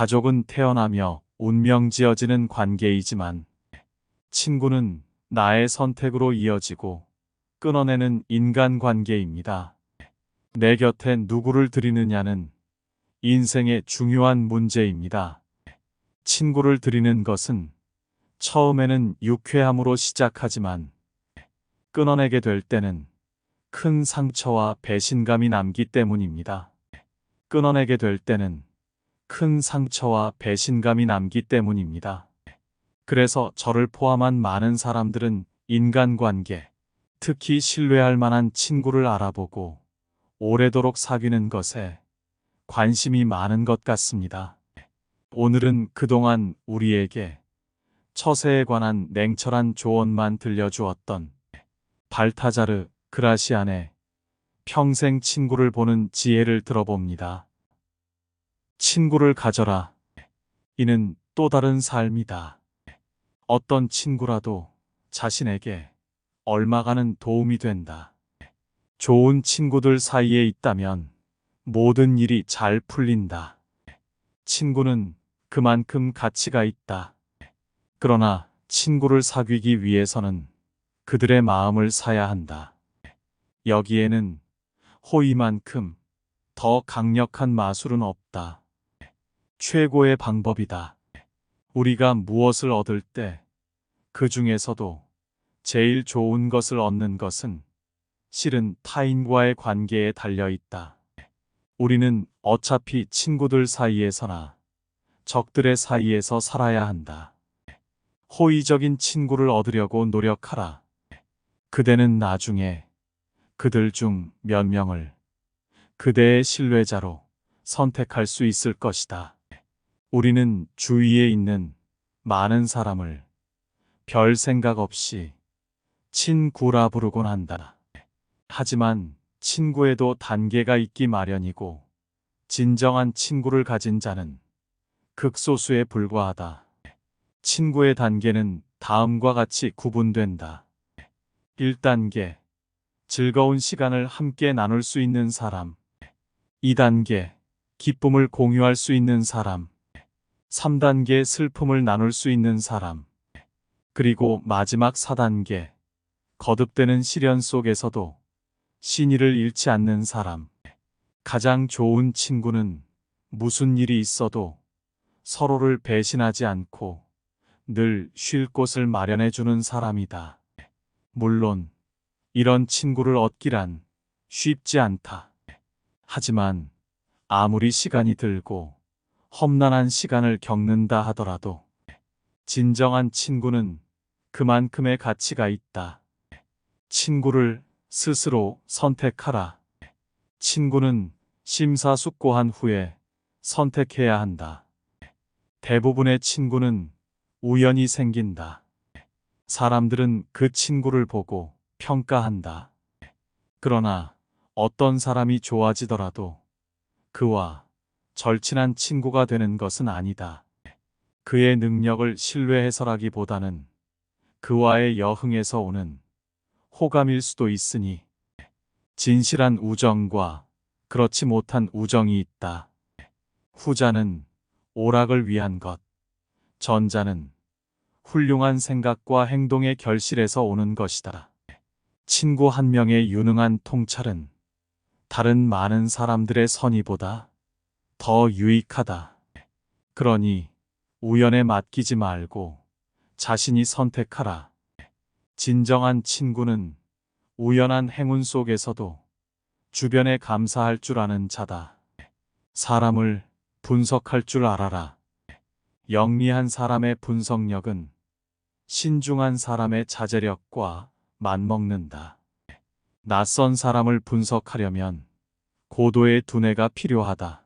가족은 태어나며 운명 지어지는 관계이지만 친구는 나의 선택으로 이어지고 끊어내는 인간관계입니다. 내 곁에 누구를 들이느냐는 인생의 중요한 문제입니다. 친구를 들이는 것은 처음에는 유쾌함으로 시작하지만 끊어내게 될 때는 큰 상처와 배신감이 남기 때문입니다. 끊어내게 될 때는 큰 상처와 배신감이 남기 때문입니다. 그래서 저를 포함한 많은 사람들은 인간관계, 특히 신뢰할 만한 친구를 알아보고 오래도록 사귀는 것에 관심이 많은 것 같습니다. 오늘은 그동안 우리에게 처세에 관한 냉철한 조언만 들려주었던 발타자르 그라시안의 평생 친구를 보는 지혜를 들어봅니다. 친구를 가져라. 이는 또 다른 삶이다. 어떤 친구라도 자신에게 얼마간은 도움이 된다. 좋은 친구들 사이에 있다면 모든 일이 잘 풀린다. 친구는 그만큼 가치가 있다. 그러나 친구를 사귀기 위해서는 그들의 마음을 사야 한다. 여기에는 호의만큼 더 강력한 마술은 없다. 최고의 방법이다. 우리가 무엇을 얻을 때 그 중에서도 제일 좋은 것을 얻는 것은 실은 타인과의 관계에 달려 있다. 우리는 어차피 친구들 사이에서나 적들의 사이에서 살아야 한다. 호의적인 친구를 얻으려고 노력하라. 그대는 나중에 그들 중 몇 명을 그대의 신뢰자로 선택할 수 있을 것이다. 우리는 주위에 있는 많은 사람을 별 생각 없이 친구라 부르곤 한다. 하지만 친구에도 단계가 있기 마련이고 진정한 친구를 가진 자는 극소수에 불과하다. 친구의 단계는 다음과 같이 구분된다. 1단계, 즐거운 시간을 함께 나눌 수 있는 사람. 2단계, 기쁨을 공유할 수 있는 사람. 3단계, 슬픔을 나눌 수 있는 사람. 그리고 마지막 4단계, 거듭되는 시련 속에서도 신의를 잃지 않는 사람. 가장 좋은 친구는 무슨 일이 있어도 서로를 배신하지 않고 늘 쉴 곳을 마련해 주는 사람이다. 물론 이런 친구를 얻기란 쉽지 않다. 하지만 아무리 시간이 들고 험난한 시간을 겪는다 하더라도 진정한 친구는 그만큼의 가치가 있다. 친구를 스스로 선택하라. 친구는 심사숙고한 후에 선택해야 한다. 대부분의 친구는 우연히 생긴다. 사람들은 그 친구를 보고 평가한다. 그러나 어떤 사람이 좋아지더라도 그와 절친한 친구가 되는 것은 아니다. 그의 능력을 신뢰해서라기보다는 그와의 여흥에서 오는 호감일 수도 있으니 진실한 우정과 그렇지 못한 우정이 있다. 후자는 오락을 위한 것, 전자는 훌륭한 생각과 행동의 결실에서 오는 것이다. 친구 한 명의 유능한 통찰은 다른 많은 사람들의 선의보다 더 유익하다. 그러니 우연에 맡기지 말고 자신이 선택하라. 진정한 친구는 우연한 행운 속에서도 주변에 감사할 줄 아는 자다. 사람을 분석할 줄 알아라. 영리한 사람의 분석력은 신중한 사람의 자제력과 맞먹는다. 낯선 사람을 분석하려면 고도의 두뇌가 필요하다.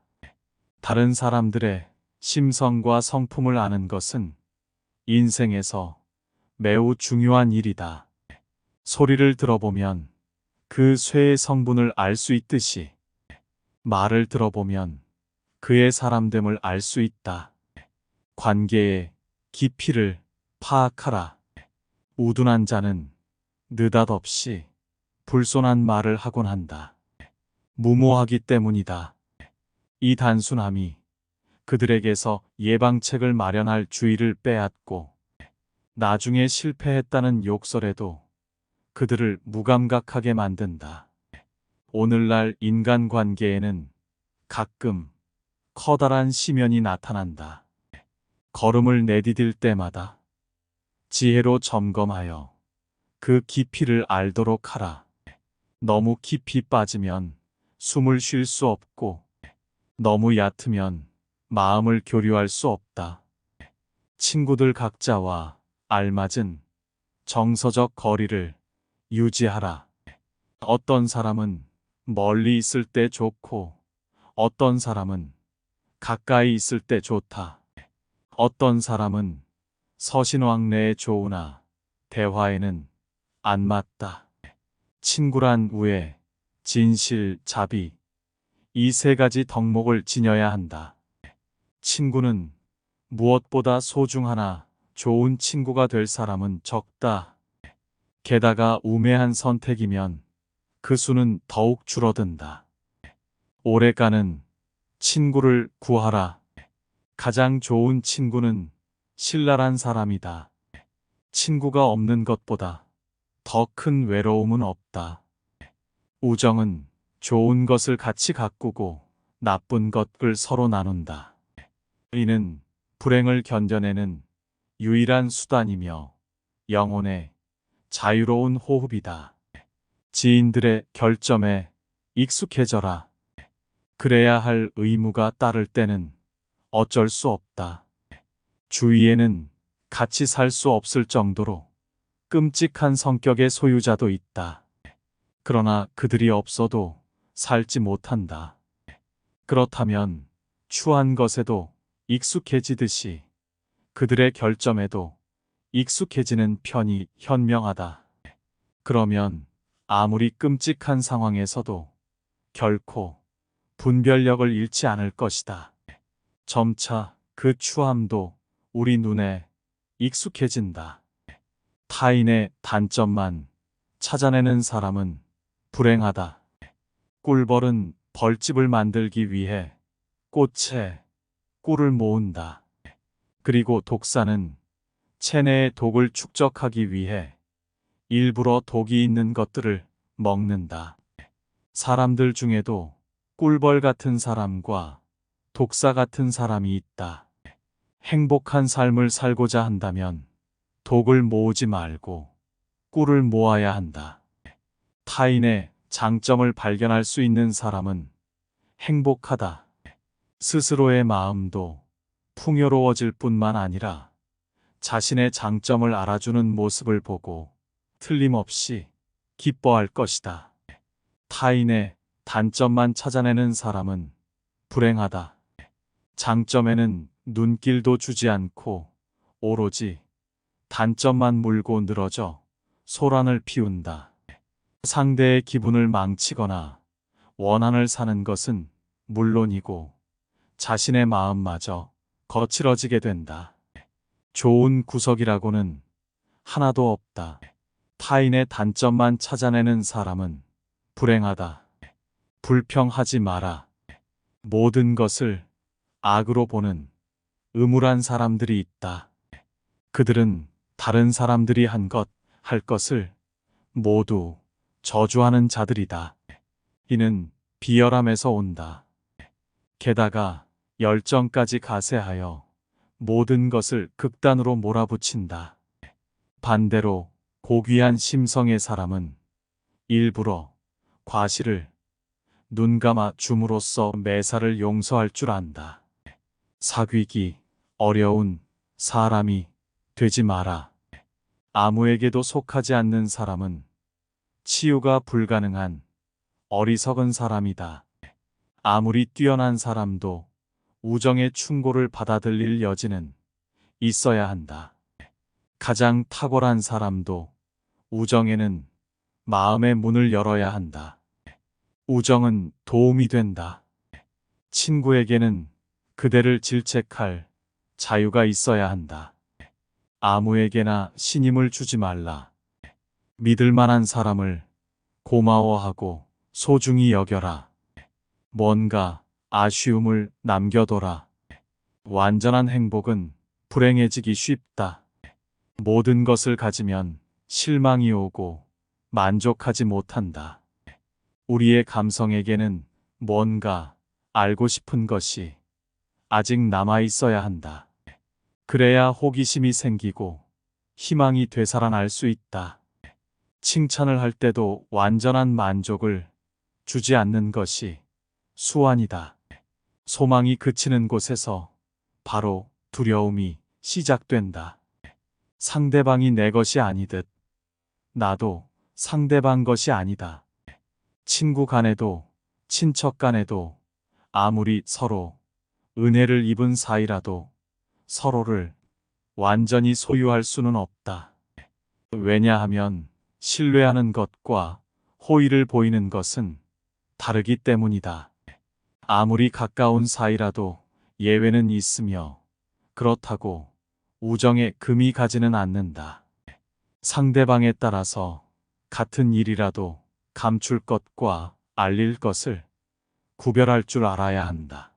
다른 사람들의 심성과 성품을 아는 것은 인생에서 매우 중요한 일이다. 소리를 들어보면 그 쇠의 성분을 알 수 있듯이 말을 들어보면 그의 사람됨을 알 수 있다. 관계의 깊이를 파악하라. 우둔한 자는 느닷없이 불손한 말을 하곤 한다. 무모하기 때문이다. 이 단순함이 그들에게서 예방책을 마련할 주의를 빼앗고 나중에 실패했다는 욕설에도 그들을 무감각하게 만든다. 오늘날 인간관계에는 가끔 커다란 시면이 나타난다. 걸음을 내디딜 때마다 지혜로 점검하여 그 깊이를 알도록 하라. 너무 깊이 빠지면 숨을 쉴 수 없고 너무 얕으면 마음을 교류할 수 없다. 친구들 각자와 알맞은 정서적 거리를 유지하라. 어떤 사람은 멀리 있을 때 좋고 어떤 사람은 가까이 있을 때 좋다. 어떤 사람은 서신왕래에 좋으나 대화에는 안 맞다. 친구란 우애, 진실, 자비, 이 세 가지 덕목을 지녀야 한다. 친구는 무엇보다 소중하나 좋은 친구가 될 사람은 적다. 게다가 우매한 선택이면 그 수는 더욱 줄어든다. 오래가는 친구를 구하라. 가장 좋은 친구는 신랄한 사람이다. 친구가 없는 것보다 더 큰 외로움은 없다. 우정은 좋은 것을 같이 가꾸고 나쁜 것을 서로 나눈다. 이는 불행을 견뎌내는 유일한 수단이며 영혼의 자유로운 호흡이다. 지인들의 결점에 익숙해져라. 그래야 할 의무가 따를 때는 어쩔 수 없다. 주위에는 같이 살 수 없을 정도로 끔찍한 성격의 소유자도 있다. 그러나 그들이 없어도 살지 못한다. 그렇다면 추한 것에도 익숙해지듯이 그들의 결점에도 익숙해지는 편이 현명하다. 그러면 아무리 끔찍한 상황에서도 결코 분별력을 잃지 않을 것이다. 점차 그 추함도 우리 눈에 익숙해진다. 타인의 단점만 찾아내는 사람은 불행하다. 꿀벌은 벌집을 만들기 위해 꽃에 꿀을 모은다. 그리고 독사는 체내의 독을 축적하기 위해 일부러 독이 있는 것들을 먹는다. 사람들 중에도 꿀벌 같은 사람과 독사 같은 사람이 있다. 행복한 삶을 살고자 한다면 독을 모으지 말고 꿀을 모아야 한다. 타인의 장점을 발견할 수 있는 사람은 행복하다. 스스로의 마음도 풍요로워질 뿐만 아니라 자신의 장점을 알아주는 모습을 보고 틀림없이 기뻐할 것이다. 타인의 단점만 찾아내는 사람은 불행하다. 장점에는 눈길도 주지 않고 오로지 단점만 물고 늘어져 소란을 피운다. 상대의 기분을 망치거나 원한을 사는 것은 물론이고 자신의 마음마저 거칠어지게 된다. 좋은 구석이라고는 하나도 없다. 타인의 단점만 찾아내는 사람은 불행하다. 불평하지 마라. 모든 것을 악으로 보는 음울한 사람들이 있다. 그들은 다른 사람들이 한 것, 할 것을 모두 저주하는 자들이다. 이는 비열함에서 온다. 게다가 열정까지 가세하여 모든 것을 극단으로 몰아붙인다. 반대로 고귀한 심성의 사람은 일부러 과실을 눈 감아 줌으로써 매사를 용서할 줄 안다. 사귀기 어려운 사람이 되지 마라. 아무에게도 속하지 않는 사람은 치유가 불가능한 어리석은 사람이다. 아무리 뛰어난 사람도 우정의 충고를 받아들일 여지는 있어야 한다. 가장 탁월한 사람도 우정에는 마음의 문을 열어야 한다. 우정은 도움이 된다. 친구에게는 그대를 질책할 자유가 있어야 한다. 아무에게나 신임을 주지 말라. 믿을 만한 사람을 고마워하고 소중히 여겨라. 뭔가 아쉬움을 남겨둬라. 완전한 행복은 불행해지기 쉽다. 모든 것을 가지면 실망이 오고 만족하지 못한다. 우리의 감성에게는 뭔가 알고 싶은 것이 아직 남아 있어야 한다. 그래야 호기심이 생기고 희망이 되살아날 수 있다. 칭찬을 할 때도 완전한 만족을 주지 않는 것이 수완이다. 소망이 그치는 곳에서 바로 두려움이 시작된다. 상대방이 내 것이 아니듯 나도 상대방 것이 아니다. 친구 간에도 친척 간에도 아무리 서로 은혜를 입은 사이라도 서로를 완전히 소유할 수는 없다. 왜냐하면 신뢰하는 것과 호의를 보이는 것은 다르기 때문이다. 아무리 가까운 사이라도 예외는 있으며 그렇다고 우정에 금이 가지는 않는다. 상대방에 따라서 같은 일이라도 감출 것과 알릴 것을 구별할 줄 알아야 한다.